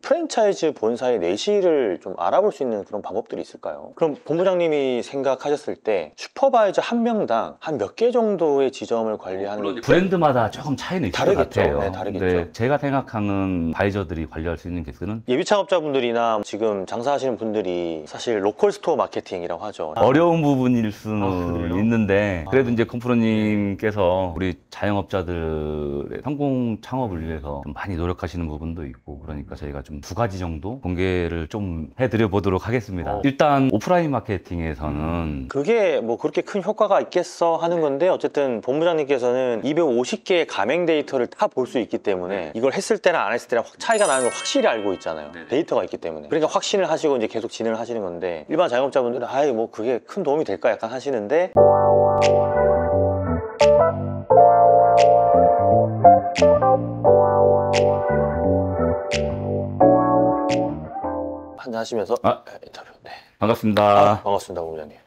프랜차이즈 본사의 내실을 좀 알아볼 수 있는 그런 방법들이 있을까요? 그럼 본부장님이 생각하셨을 때 슈퍼바이저 한 명당 한 몇 개 정도의 지점을 관리하는 게 브랜드마다 조금 차이는 있을 것 다르겠죠. 같아요. 네, 다르겠죠. 근데 제가 생각하는 바이저들이 관리할 수 있는 개수는 예비 창업자분들이나 지금 장사하시는 분들이 사실 로컬 스토어 마케팅이라고 하죠. 어려운 부분일 수는 그래요? 있는데 그래도 이제 컴프로님께서 우리 자영업자들의 성공 창업을 위해서 좀 많이 노력하시는 부분도 있고, 그러니까 저희가 좀 두 가지 정도 공개를 좀 해드려 보도록 하겠습니다. 일단 오프라인 마케팅에서는 그게 뭐 그렇게 큰 효과가 있겠어 하는 건데, 어쨌든 본부장님께서는 250개의 가맹 데이터를 다 볼 수 있기 때문에 이걸 했을 때랑 안 했을 때랑 차이가 나는 걸 확실히 알고 있잖아요. 데이터가 있기 때문에. 그러니까 확신을 하시고 이제 계속 진행을 하시는 건데, 일반 자영업자분들은 아이 뭐 그게 큰 도움이 될까 약간 하시는데, 한잔 하시면서 인터뷰. 네. 반갑습니다. 반갑습니다, 본부장님.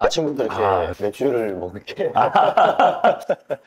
아침부터 이렇게 맥주를 먹는 게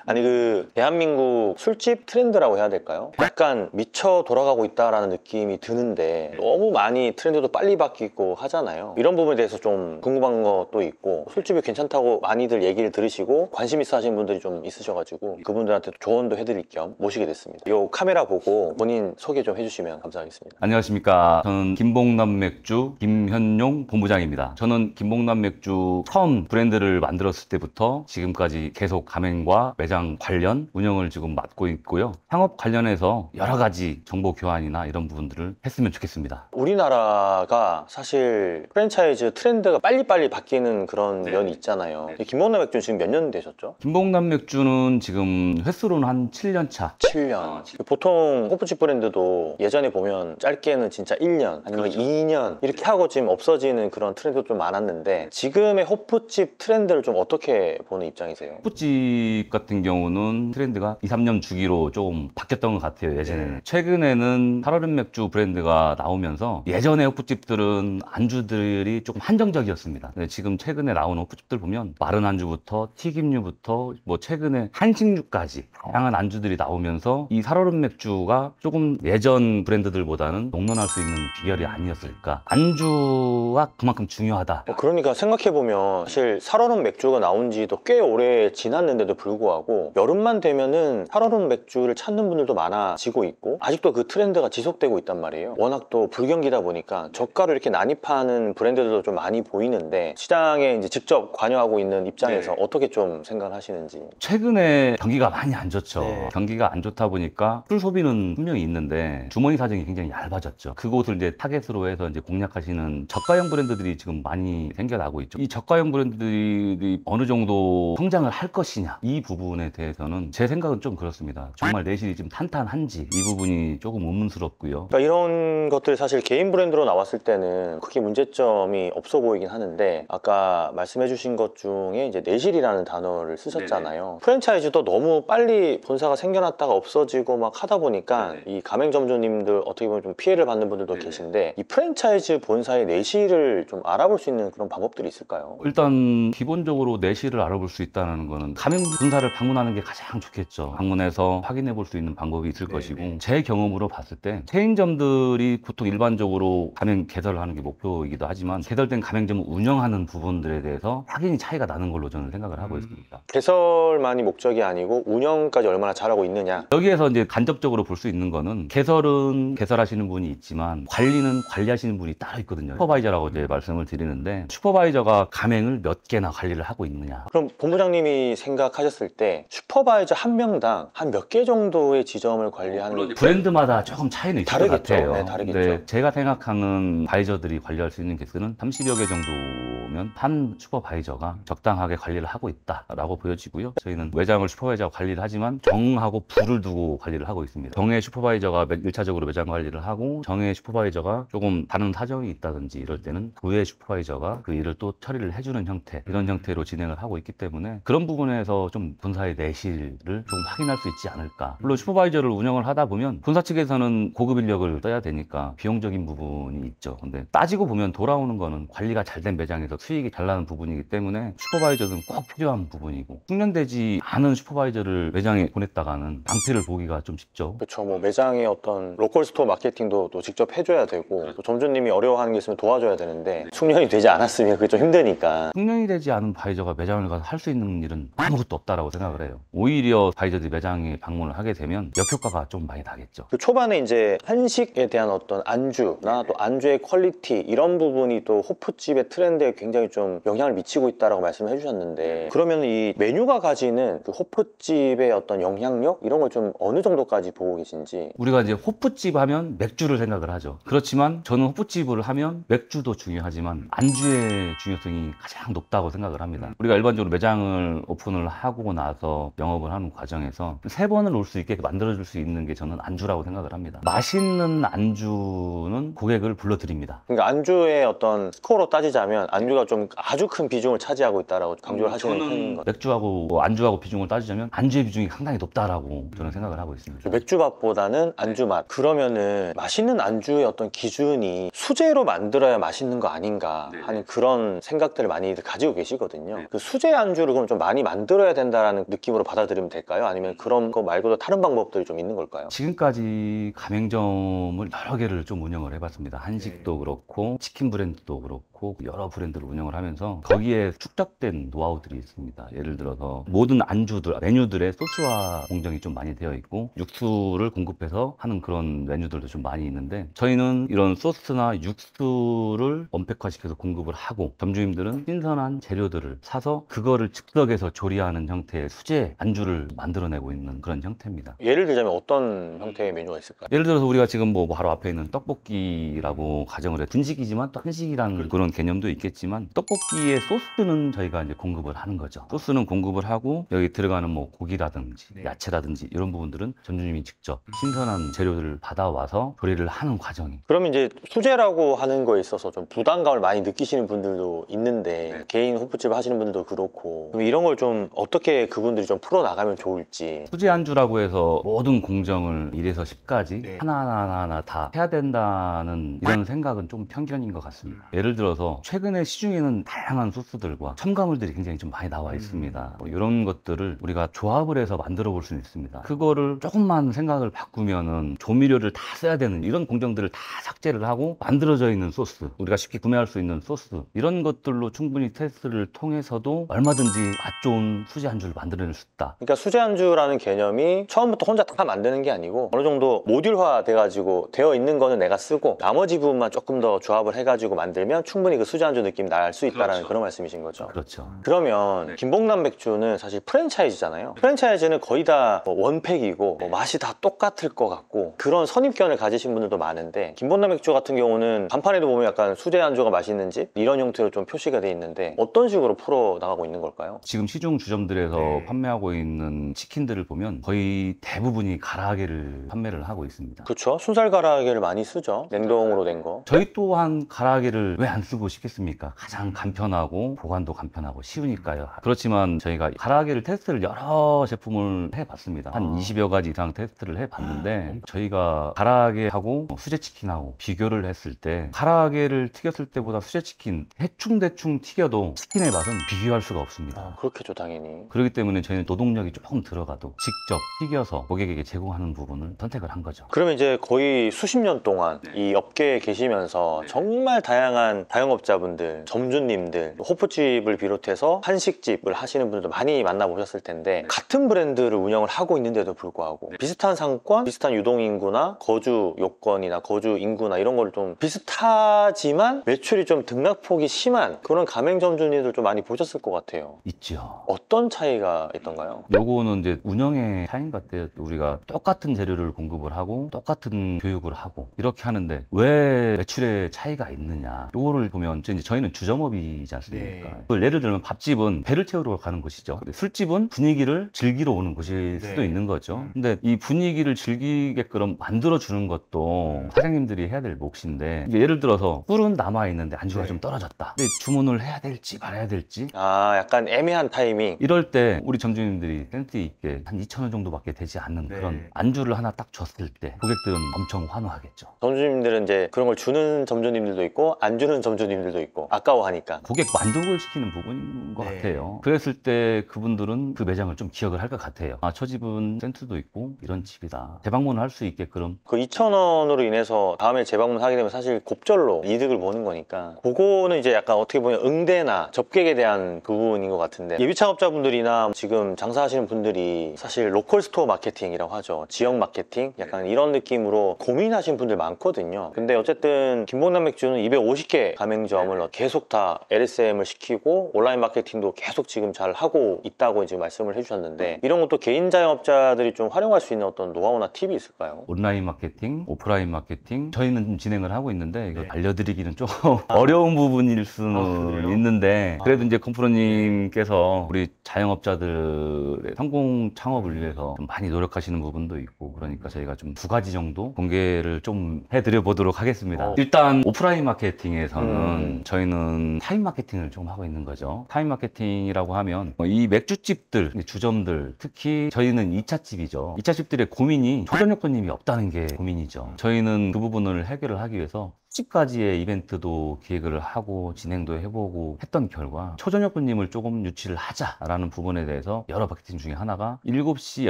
아니 그 대한민국 술집 트렌드라고 해야 될까요? 약간 미쳐 돌아가고 있다라는 느낌이 드는데, 너무 많이 트렌드도 빨리 바뀌고 하잖아요. 이런 부분에 대해서 좀 궁금한 것도 있고, 술집이 괜찮다고 많이들 얘기를 들으시고 관심 있어 하시는 분들이 좀 있으셔가지고 그분들한테 조언도 해드릴 겸 모시게 됐습니다. 이 카메라 보고 본인 소개 좀 해주시면 감사하겠습니다. 안녕하십니까. 저는 김봉남 맥주 김현용 본부장입니다. 저는 김봉남 맥주 처음 브랜드를 만들었을 때부터 지금까지 계속 가맹과 매장 관련 운영을 지금 맡고 있고요. 창업 관련해서 여러 가지 정보 교환이나 이런 부분들을 했으면 좋겠습니다. 우리나라가 사실 프랜차이즈 트렌드가 빨리빨리 바뀌는 그런 면이 있잖아요. 김봉남 맥주는 지금 몇 년 되셨죠? 김봉남 맥주는 지금 횟수로는 한 7년 차. 7년. 보통 호프집 브랜드도 예전에 보면 짧게는 진짜 1년 아니면 2년 이렇게 하고 지금 없어지는 그런 트렌드도 좀 많았는데, 지금의 호프집 트렌드를 좀 어떻게 보는 입장이세요? 호프집 같은 경우는 트렌드가 2, 3년 주기로 조금 바뀌었던 것 같아요, 예전에는. 최근에는 살얼음 맥주 브랜드가 나오면서 예전에 호프집들은 안주들이 조금 한정적이었습니다. 근데 지금 최근에 나온 호프집들 보면 마른 안주부터 튀김류부터 뭐 최근에 한식류까지 다양한 안주들이 나오면서 이 살얼음 맥주가 조금 예전 브랜드들보다는 농론할 수 있는 비결이 아니었을까. 안주가 그만큼 중요하다. 그러니까 생각해보면 사실 살얼음 맥주가 나온 지도 꽤 오래 지났는데도 불구하고 여름만 되면은 살얼음 맥주를 찾는 분들도 많아지고 있고, 아직도 그 트렌드가 지속되고 있단 말이에요. 워낙 또 불경기다 보니까 저가로 이렇게 난입하는 브랜드들도 좀 많이 보이는데, 시장에 이제 직접 관여하고 있는 입장에서 어떻게 좀 생각을 하시는지. 최근에 경기가 많이 안 좋죠. 네. 경기가 안 좋다 보니까 술 소비는 분명히 있는데 주머니 사정이 굉장히 얇아졌죠. 그곳을 이제 타겟으로 해서 이제 공략하시는 저가형 브랜드들이 지금 많이 생겨나고 있죠. 이 저가형 브랜드들이 어느 정도 성장을 할 것이냐, 이 부분에 대해서는 제 생각은 좀 그렇습니다. 정말 내실이 좀 탄탄한지 이 부분이 조금 의문스럽고요. 그러니까 이런 것들이 사실 개인 브랜드로 나왔을 때는 크게 문제점이 없어 보이긴 하는데, 아까 말씀해 주신 것 중에 이제 내실이라는 단어를 쓰셨잖아요. 프랜차이즈도 너무 빨리 본사가 생겨났다가 없어지고 막 하다 보니까 이 가맹점주님들 어떻게 보면 좀 피해를 받는 분들도 계신데, 이 프랜차이즈 본사의 내실을 좀 알아볼 수 있는 그런 방법들이 있을까요? 일단 기본적으로 내실을 알아볼 수 있다는 거는 가맹 본사를 방문하는 게 가장 좋겠죠. 방문해서 확인해 볼 수 있는 방법이 있을 것이고, 제 경험으로 봤을 때 체인점들이 보통 일반적으로 가맹 개설을 하는 게 목표이기도 하지만, 개설된 가맹점을 운영하는 부분들에 대해서 확연히 차이가 나는 걸로 저는 생각을 하고 있습니다. 개설만이 목적이 아니고 운영까지 얼마나 잘하고 있느냐. 여기에서 이제 간접적으로 볼 수 있는 거는, 개설은 개설하시는 분이 있지만 관리는 관리하시는 분이 따로 있거든요. 슈퍼바이저라고 이제 말씀을 드리는데, 슈퍼바이저가 가맹을 몇 개나 관리를 하고 있느냐. 그럼 본부장님이 생각하셨을 때 슈퍼바이저 한 명당 한 몇 개 정도의 지점을 관리하는 게 브랜드마다 조금 차이는 있을 것 다르겠죠. 같아요. 네, 다르겠죠. 근데 제가 생각하는 바이저들이 관리할 수 있는 개수는 30여 개 정도면 한 슈퍼바이저가 적당하게 관리를 하고 있다라고 보여지고요. 저희는 매장을 슈퍼바이저가 관리를 하지만 정하고 부를 두고 관리를 하고 있습니다. 정의 슈퍼바이저가 1차적으로 매장 관리를 하고, 정의 슈퍼바이저가 조금 다른 사정이 있다든지 이럴 때는 부의 슈퍼바이저가 그 일을 또 처리를 해주는 해주는 형태, 이런 형태로 진행을 하고 있기 때문에 그런 부분에서 좀 본사의 내실을 좀 확인할 수 있지 않을까. 물론 슈퍼바이저를 운영을 하다 보면 본사 측에서는 고급 인력을 써야 되니까 비용적인 부분이 있죠. 근데 따지고 보면 돌아오는 거는 관리가 잘 된 매장에서 수익이 잘 나는 부분이기 때문에 슈퍼바이저는 꼭 필요한 부분이고, 숙련되지 않은 슈퍼바이저를 매장에 보냈다가는 낭패를 보기가 좀 쉽죠. 그렇죠. 뭐 매장의 어떤 로컬 스토어 마케팅도 또 직접 해줘야 되고, 또 점주님이 어려워하는 게 있으면 도와줘야 되는데 숙련이 되지 않았으면 그게 좀 힘드니까. 숙련이 되지 않은 바이저가 매장을 가서 할 수 있는 일은 아무것도 없다라고 생각을 해요. 오히려 바이저들이 매장에 방문을 하게 되면 역효과가 좀 많이 나겠죠. 그 초반에 이제 한식에 대한 어떤 안주나 또 안주의 퀄리티 이런 부분이 또 호프집의 트렌드에 굉장히 좀 영향을 미치고 있다라고 말씀을 해주셨는데, 그러면 이 메뉴가 가지는 그 호프집의 어떤 영향력 이런 걸 좀 어느 정도까지 보고 계신지. 우리가 이제 호프집 하면 맥주를 생각을 하죠. 그렇지만 저는 호프집을 하면 맥주도 중요하지만 안주의 중요성이 가장 높다고 생각을 합니다. 우리가 일반적으로 매장을 오픈을 하고 나서 영업을 하는 과정에서 3번을 올 수 있게 만들어줄 수 있는 게 저는 안주라고 생각을 합니다. 맛있는 안주는 고객을 불러드립니다. 그러니까 안주의 어떤 스코어로 따지자면 안주가 좀 아주 큰 비중을 차지하고 있다라고 강조를 하시는 편인 거죠. 맥주하고 안주하고 비중을 따지자면 안주의 비중이 상당히 높다라고 저는 생각을 하고 있습니다. 맥주맛보다는 안주맛. 그러면은 맛있는 안주의 어떤 기준이 수제로 만들어야 맛있는 거 아닌가 하는 그런 생각들을 많이 가지고 계시거든요. 그 수제 안주를 그럼 좀 많이 만들어야 된다라는 느낌으로 받아들이면 될까요? 아니면 그런 거 말고도 다른 방법들이 좀 있는 걸까요? 지금까지 가맹점을 여러 개를 좀 운영을 해봤습니다. 한식도 그렇고 치킨 브랜드도 그렇고 여러 브랜드를 운영을 하면서 거기에 축적된 노하우들이 있습니다. 예를 들어서 모든 안주들, 메뉴들의 소스화 공정이 좀 많이 되어 있고 육수를 공급해서 하는 그런 메뉴들도 좀 많이 있는데, 저희는 이런 소스나 육수를 원팩화시켜서 공급을 하고 점주님들은 신선한 재료들을 사서 그거를 즉석에서 조리하는 형태의 수제 안주를 만들어내고 있는 그런 형태입니다. 예를 들자면 어떤 형태의 메뉴가 있을까요? 예를 들어서 우리가 지금 뭐 바로 앞에 있는 떡볶이라고 가정을 해. 분식이지만 또 한식이라는 그런 개념도 있겠지만, 떡볶이의 소스는 저희가 이제 공급을 하는 거죠. 소스는 공급을 하고 여기 들어가는 뭐 고기라든지 야채라든지 이런 부분들은 점주님이 직접 신선한 재료들을 받아와서 조리를 하는 과정이. 그러면 이제 수제라고 하는 거에 있어서 좀 부담감을 많이 느끼시는 분들도 있는데, 개인 호프집 하시는 분들도 그렇고, 그럼 이런 걸 좀 어떻게 그분들이 좀 풀어나가면 좋을지. 수제 안주라고 해서 모든 공정을 1에서 10까지 하나하나 다 해야 된다는 이런 생각은 좀 편견인 것 같습니다. 예를 들어서 최근에 시중에는 다양한 소스들과 첨가물들이 굉장히 좀 많이 나와 있습니다. 뭐 이런 것들을 우리가 조합을 해서 만들어 볼 수는 있습니다. 그거를 조금만 생각을 바꾸면은 조미료를 다 써야 되는 이런 공정들을 다 삭제를 하고 만들어져 있는 소스, 우리가 쉽게 구매할 수 있는 소스, 이런 것들로 충분히 테스트를 통해서도 얼마든지 맛 좋은 수제 안주를 만들어낼 수 있다. 그러니까 수제 안주라는 개념이 처음부터 혼자 다 만드는 게 아니고 어느 정도 모듈화 돼가지고 되어 있는 거는 내가 쓰고 나머지 부분만 조금 더 조합을 해가지고 만들면 충분히 그 수제 안주 느낌 날 수 있다라는 그런 말씀이신 거죠. 그렇죠. 그러면 김봉남 맥주는 사실 프랜차이즈잖아요. 프랜차이즈는 거의 다 원팩이고 맛이 다 똑같을 것 같고 그런 선입견을 가지신 분들도 많은데, 김봉남 맥주 같은 경우는 간판에도 보면 약간 수제 안주가 맛있는지 이런 형태로 좀 표시가 돼 있는데, 어떤 식으로 풀어 나가고 있는 걸까요? 지금 시중 주점들에서 판매하고 있는 치킨들을 보면 거의 대부분이 가라아게를 판매를 하고 있습니다. 그렇죠. 순살 가라아게를 많이 쓰죠. 냉동으로 된 거. 저희 또한 가라아게를 왜 안 쓰고 싶겠습니까? 가장 간편하고 보관도 간편하고 쉬우니까요. 그렇지만 저희가 가라아게를 테스트를 여러 제품을 해봤습니다. 한 20여 가지 이상 테스트를 해봤는데, 저희가 가라아게하고 수제치킨하고 비교를 했을 때 가라아게를 튀겼을 때보다 수제치킨 대충대충 튀겨도 치킨의 맛은 비교할 수가 없습니다. 그렇겠죠, 당연히. 그렇기 때문에 저희는 노동력이 조금 들어가도 직접 튀겨서 고객에게 제공하는 부분을 선택을 한 거죠. 그러면 이제 거의 수십 년 동안 이 업계에 계시면서 정말 다양한 자영업자분들, 점주님들, 호프집을 비롯해서 한식집을 하시는 분들도 많이 만나보셨을 텐데, 같은 브랜드를 운영을 하고 있는데도 불구하고 비슷한 상권, 비슷한 유동인구나 거주 요건이나 거주 인구나 이런 걸 좀 비슷하지만 매출이 좀 등락폭이 심한 그런 가맹점주님들 좀 많이 보셨을 것 같아요. 있죠. 어떤 차이가 있던가요? 요거는 이제 운영의 차이인 것 같아요. 우리가 똑같은 재료를 공급을 하고 똑같은 교육을 하고 이렇게 하는데 왜 매출의 차이가 있느냐, 요거를 보면 이제 저희는 주점업이지 않습니까? 네. 그걸 예를 들면 밥집은 배를 채우러 가는 곳이죠. 근데 술집은 분위기를 즐기러 오는 곳일 수도 네. 있는 거죠. 근데 이 분위기를 즐기게끔 만들어주는 것도 사장님들이 해야 될 몫인데 이게 예를 들어서 술은 남아있는데 안주가 네. 좀 떨어졌다. 근데 주문을 해야 될지 말아야 될지 아, 약간 애매한 타이밍. 이럴 때 우리 점주님들이 센스 있게 한 2,000원 정도밖에 되지 않는 네. 그런 안주를 하나 딱 줬을 때 고객들은 엄청 환호하겠죠. 점주님들은 이제 그런 걸 주는 점주님들도 있고 안 주는 점주님들도 있고 아까워하니까. 고객 만족을 시키는 부분인 것 네. 같아요. 그랬을 때 그분들은 그 매장을 좀 기억을 할 것 같아요. 아, 저 집은 센스도 있고 이런 집이다. 재방문을 할 수 있게끔. 그 2,000원으로 인해서 다음에 재방문하게 되면 사실 곱절로 이득을 보는 거니까 그거는 이제 약간 어떻게 보면 응대나 접객에 대한 부분인 것 같은데 예비 창업자분들이나 지금 장사하시는 분들이 사실 로컬 스토어 마케팅이라고 하죠. 지역 마케팅 약간 이런 느낌으로 고민하시는 분들 많거든요. 근데 어쨌든 김봉남 맥주는 250개 가맹점을 계속 다 LSM을 시키고 온라인 마케팅도 계속 지금 잘 하고 있다고 지금 말씀을 해주셨는데 이런 것도 개인 자영업자들이 좀 활용할 수 있는 어떤 노하우나 팁이 있을까요? 온라인 마케팅, 오프라인 마케팅 저희는 좀 진행을 하고 있는데 이거 네. 알려드리기는 좀 어려운 부분일 수는 그래요? 있는데 그래도 이제 컴프로님께서 우리 자영업자들의 성공 창업을 위해서 좀 많이 노력하시는 부분도 있고 그러니까 저희가 좀 2가지 정도 공개를 좀 해드려 보도록 하겠습니다. 일단 오프라인 마케팅에서는 저희는 타임 마케팅을 좀 하고 있는 거죠. 타임 마케팅이라고 하면 이 맥주집들, 주점들 특히 저희는 2차집이죠. 2차집들의 고민이 초저녁 손님이 없다는 게 고민이죠. 저희는 그 부분을 해결을 하기 위해서 수집까지의 이벤트도 기획을 하고 진행도 해보고 했던 결과 초저녁 손님을 조금 유치를 하자라는 부분에 대해서 여러 마케팅 중에 하나가 7시,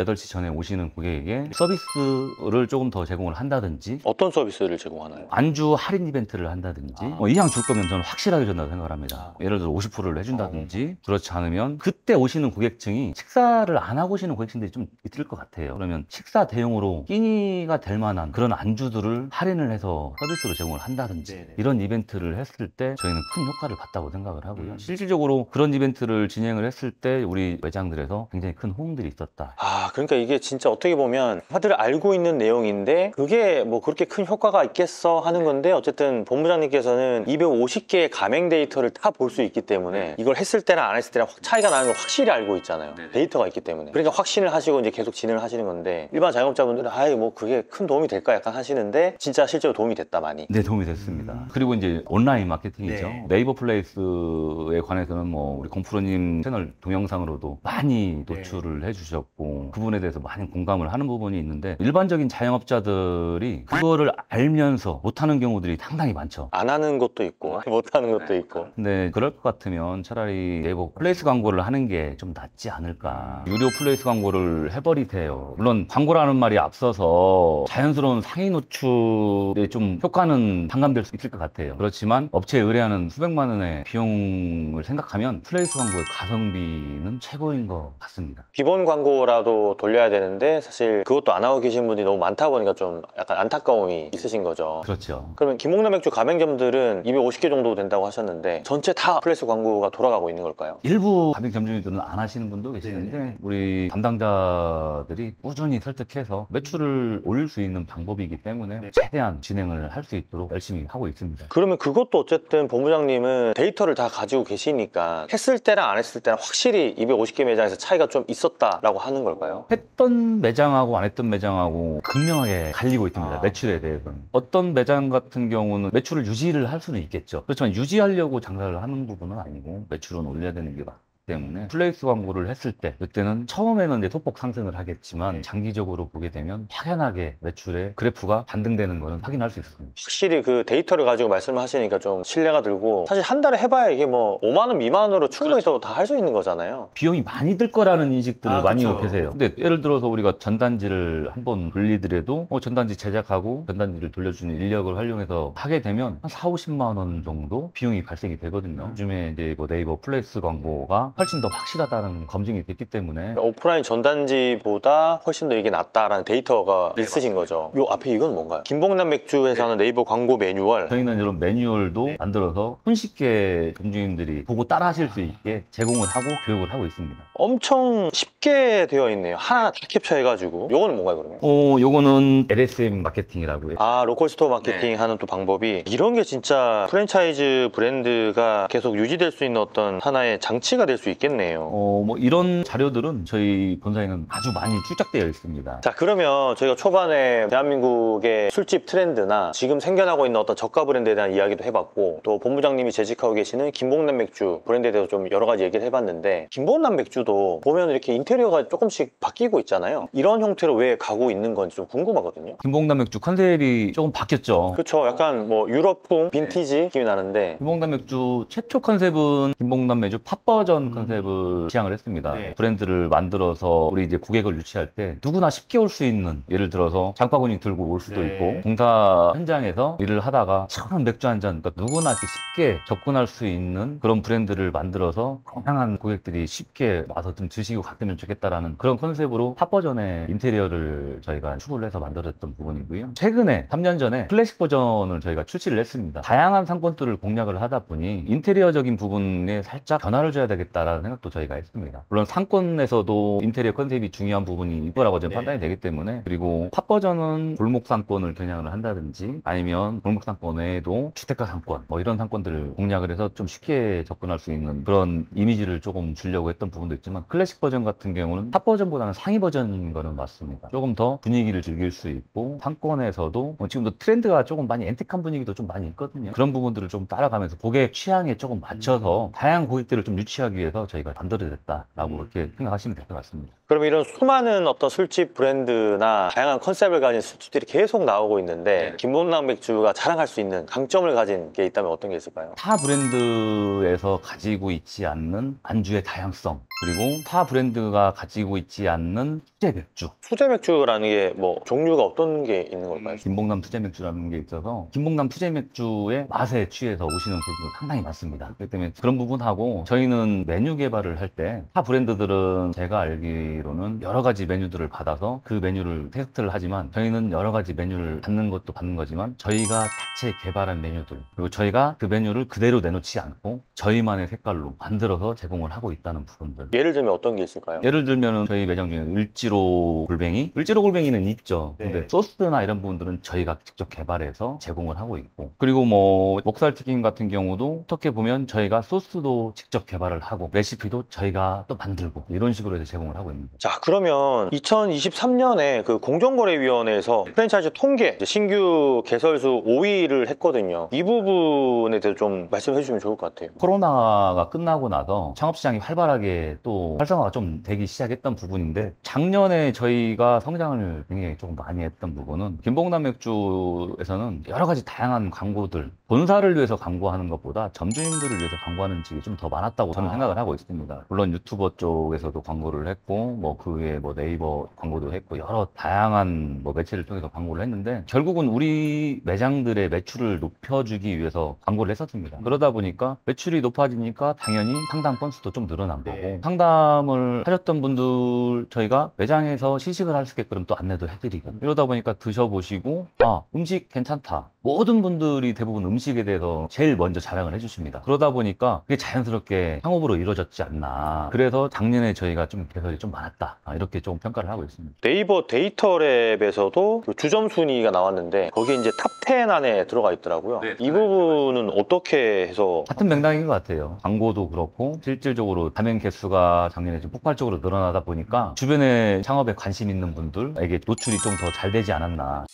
8시 전에 오시는 고객에게 서비스를 조금 더 제공을 한다든지 어떤 서비스를 제공하나요? 안주 할인 이벤트를 한다든지 이왕 줄 거면 저는 확실하게 준다고 생각을 합니다. 예를 들어 50%를 해준다든지 그렇지 않으면 그때 오시는 고객층이 식사를 안 하고 오시는 고객층들이 좀 있을 것 같아요. 그러면 식사 대용으로 끼니가 될 만한 그런 안주들을 할인을 해서 서비스로 제공을 한다든지 네네. 이런 이벤트를 했을 때 저희는 큰 효과를 봤다고 생각을 하고요. 실질적으로 그런 이벤트를 진행을 했을 때 우리 매장들에서 굉장히 큰 호응들이 있었다. 아, 그러니까 이게 진짜 어떻게 보면 다들 알고 있는 내용인데 그게 뭐 그렇게 큰 효과가 있겠어 하는 건데 어쨌든 본부장님께서는 250개의 가맹 데이터를 다 볼 수 있기 때문에 이걸 했을 때랑 안 했을 때랑 차이가 나는 걸 확실히 알고 있잖아요. 데이터가 있기 때문에. 그러니까 확신을 하시고 이제 계속 진행을 하시는 건데 일반 자영업자분들은 아이 뭐 그게 큰 도움이 될까 약간 하시는데 진짜 실제로 도움이 됐다 많이. 네, 도움이 됐습니다. 그리고 이제 온라인 마케팅이죠. 네. 네이버 플레이스에 관해서는 뭐 우리 공프로님 채널 동영상으로도 많이 노출을 해주셨고 그 부분에 대해서 많은 공감을 하는 부분이 있는데 일반적인 자영업자들이 그거를 알면서 못하는 경우들이 상당히 많죠. 안 하는 것도 있고 못 하는 것도 있고. 근데 그럴 것 같으면 차라리 네이버 플레이스 광고를 하는 게 좀 낫지 않을까. 유료 플레이스 광고를 해버리세요. 물론 광고라는 말이 앞서서 자연스러운 상위 노출에 좀 효과는 상감될 수 있을 것 같아요. 그렇지만 업체에 의뢰하는 수백만 원의 비용을 생각하면 플레이스 광고의 가성비는 최고인 것 같습니다. 기본 광고라도 돌려야 되는데 사실 그것도 안 하고 계신 분이 너무 많다 보니까 좀 약간 안타까움이 있으신 거죠. 그렇죠. 그러면 김홍남 맥주 가맹점들은 250개 정도 된다고 하셨는데 전체 다 플레이스 광고가 돌아가고 있는 걸까요? 일부 가맹 점주님들은 안 하시는 분도 계시는데 우리 담당자들이 꾸준히 설득해서 매출을 올릴 수 있는 방법이기 때문에 최대한 진행을 할 수 있도록 열심히 하고 있습니다. 그러면 그것도 어쨌든 본부장님은 데이터를 다 가지고 계시니까 했을 때랑 안 했을 때랑 확실히 250개 매장에서 차이가 좀 있었다라고 하는 걸까요? 했던 매장하고 안 했던 매장하고 극명하게 갈리고 있습니다. 매출에 대해서는. 어떤 매장 같은 경우는 매출을 유지를 할 수는 있겠죠. 그렇지만 유지하려고 장사를 하는 부분은 아니고 매출은 올려야 되는 게 맞기 때문에 플레이스 광고를 했을 때 그때는 처음에는 이제 소폭 상승을 하겠지만 장기적으로 보게 되면 확연하게 매출의 그래프가 반등되는 거는 확인할 수 있습니다. 확실히 그 데이터를 가지고 말씀을 하시니까 좀 신뢰가 들고 사실 한 달에 해봐야 이게 뭐 5만 원 미만으로 충분히 또 다 할 수 있는 거잖아요. 비용이 많이 들 거라는 인식들을 많이 그쵸. 계세요. 근데 예를 들어서 우리가 전단지를 한번 돌리더라도 전단지 제작하고 전단지를 돌려주는 인력을 활용해서 하게 되면 한 4, 50만 원 정도 비용이 발생이 되거든요. 요즘에 이제 뭐 네이버 플레이스 광고가 훨씬 더 확실하다는 검증이 됐기 때문에 오프라인 전단지보다 훨씬 더 이게 낫다라는 데이터가 있으신 거죠. 요 앞에 이건 뭔가요? 김봉남 맥주에서 하는 네이버 광고 매뉴얼. 저희는 이런 매뉴얼도 만들어서 손쉽게 점주님들이 보고 따라 하실 수 있게 제공을 하고 교육을 하고 있습니다. 엄청 쉽게 되어 있네요. 하나 다 캡처해가지고. 요거는 뭔가요, 그러면? 요거는 LSM 마케팅이라고 해요. 아, 로컬 스토어 마케팅 하는 또 방법이 이런 게 진짜 프랜차이즈 브랜드가 계속 유지될 수 있는 어떤 하나의 장치가 될 수 있겠네요. 뭐 이런 자료들은 저희 본사에는 아주 많이 출적되어 있습니다. 자, 그러면 저희가 초반에 대한민국의 술집 트렌드나 지금 생겨나고 있는 어떤 저가 브랜드에 대한 이야기도 해봤고, 또 본부장님이 재직하고 계시는 김봉남 맥주 브랜드에 대해서 좀 여러 가지 얘기를 해봤는데, 김봉남 맥주도 보면 이렇게 인테리어가 조금씩 바뀌고 있잖아요. 이런 형태로 왜 가고 있는 건지 좀 궁금하거든요. 김봉남 맥주 컨셉이 조금 바뀌었죠. 그렇죠. 약간 뭐 유럽풍 빈티지 느낌이 나는데, 김봉남 맥주 최초 컨셉은 김봉남 맥주 팝버전 컨셉을 지향을 했습니다. 네. 브랜드를 만들어서 우리 이제 고객을 유치할 때 누구나 쉽게 올 수 있는, 예를 들어서 장바구니 들고 올 수도 네. 있고 공사 현장에서 일을 하다가 시원한 맥주 한 잔, 그러니까 누구나 이렇게 쉽게 접근할 수 있는 그런 브랜드를 만들어서 다양한 고객들이 쉽게 와서 좀 드시고 갔으면 좋겠다라는 그런 컨셉으로 팝버전의 인테리어를 저희가 추구를 해서 만들었던 부분이고요. 최근에 3년 전에 클래식 버전을 저희가 출시를 했습니다. 다양한 상권들을 공략을 하다 보니 인테리어적인 부분에 살짝 변화를 줘야 되겠다라는 생각도 저희가 했습니다. 물론 상권에서도 인테리어 컨셉이 중요한 부분이 이거라고 저는 판단이 되기 때문에, 그리고 팝버전은 골목 상권을 겨냥을 한다든지 아니면 골목 상권 외에도 주택가 상권 뭐 이런 상권들을 공략을 해서 좀 쉽게 접근할 수 있는 그런 이미지를 조금 주려고 했던 부분도 있지만, 클래식 버전 같은 경우는 팝버전보다는 상위 버전인 거는 맞습니다. 조금 더 분위기를 즐길 수 있고 상권에서도 지금도 트렌드가 조금 많이 앤틱한 분위기도 좀 많이 있거든요. 그런 부분들을 좀 따라가면서 고객 취향에 조금 맞춰서 다양한 고객들을 좀 유치하기 위해서 저희가 만들어냈다라고 이렇게 생각하시면 될 것 같습니다. 그럼 이런 수많은 어떤 술집 브랜드나 다양한 컨셉을 가진 술집들이 계속 나오고 있는데, 김봉남 맥주가 자랑할 수 있는 강점을 가진 게 있다면 어떤 게 있을까요? 타 브랜드에서 가지고 있지 않는 안주의 다양성, 그리고 타 브랜드가 가지고 있지 않는 수제 맥주. 수제 맥주라는 게 뭐 종류가 어떤 게 있는 걸까요? 김봉남 수제 맥주라는 게 있어서 김봉남 수제 맥주의 맛에 취해서 오시는 분들도 상당히 많습니다. 그렇기 때문에 그런 부분하고, 저희는 메뉴 개발을 할 때 타 브랜드들은 제가 알기로는 여러 가지 메뉴들을 받아서 그 메뉴를 테스트를 하지만, 저희는 여러 가지 메뉴를 받는 것도 받는 거지만 저희가 자체 개발한 메뉴들, 그리고 저희가 그 메뉴를 그대로 내놓지 않고 저희만의 색깔로 만들어서 제공을 하고 있다는 부분들. 예를 들면 어떤 게 있을까요? 예를 들면 저희 매장 중에 을지로 골뱅이는 있죠. 근데 소스나 이런 부분들은 저희가 직접 개발해서 제공을 하고 있고, 그리고 뭐 목살튀김 같은 경우도 어떻게 보면 저희가 소스도 직접 개발을 하고 레시피도 저희가 또 만들고 이런 식으로 해서 제공을 하고 있는 거죠. 자, 그러면 2023년에 그 공정거래위원회에서 프랜차이즈 통계 신규 개설수 5위를 했거든요. 이 부분에 대해서 좀 말씀해 주시면 좋을 것 같아요. 코로나가 끝나고 나서 창업시장이 활발하게 또 활성화가 좀 되기 시작했던 부분인데, 작년에 저희가 성장을 굉장히 조금 많이 했던 부분은, 김봉남 맥주에서는 여러 가지 다양한 광고들, 본사를 위해서 광고하는 것보다 점주님들을 위해서 광고하는 직이 좀 더 많았다고 저는 생각을 하고 있습니다. 물론 유튜버 쪽에서도 광고를 했고, 뭐 그 외에 뭐 네이버 광고도 했고, 여러 다양한 뭐 매체를 통해서 광고를 했는데, 결국은 우리 매장들의 매출을 높여주기 위해서 광고를 했었습니다. 그러다 보니까 매출이 높아지니까 당연히 상담 건수도 좀 늘어난 거고, 상담을 하셨던 분들 저희가 매장에서 시식을 할 수 있게끔 또 안내도 해드리고, 이러다 보니까 드셔보시고 음식 괜찮다, 모든 분들이 대부분 음식에 대해서 제일 먼저 자랑을 해주십니다. 그러다 보니까 그게 자연스럽게 상업으로 이루어졌지 않나. 그래서 작년에 저희가 좀 개설이 좀 많았다, 이렇게 좀 평가를 하고 있습니다. 네이버 데이터랩에서도 그 주점 순위가 나왔는데 거기에 이제 탑10 안에 들어가 있더라고요. 이 부분은 어떻게 해서? 같은 맥락인 것 같아요. 광고도 그렇고 실질적으로 가맹 개수가 작년에 좀 폭발적으로 늘어나다 보니까 주변에 창업에 관심 있는 분들에게 노출이 좀 더 잘 되지 않았나.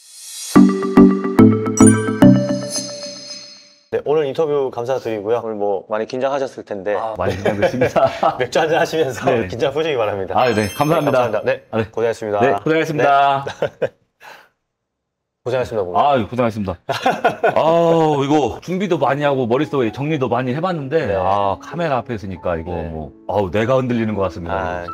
네, 오늘 인터뷰 감사드리고요. 오늘 뭐 많이 긴장하셨을 텐데 많이 긴장됐습니다. 맥주 한잔 하시면서 네. 긴장 푸시기 바랍니다. 네, 감사합니다. 네, 네. 고생하셨습니다. 네, 고생하셨습니다. 고생하셨습니다. 고객님. 고생하셨습니다. 이거 준비도 많이 하고 머릿속에 정리도 많이 해봤는데, 네. 카메라 앞에 있으니까 이거 네. 내가 흔들리는 것 같습니다. 아,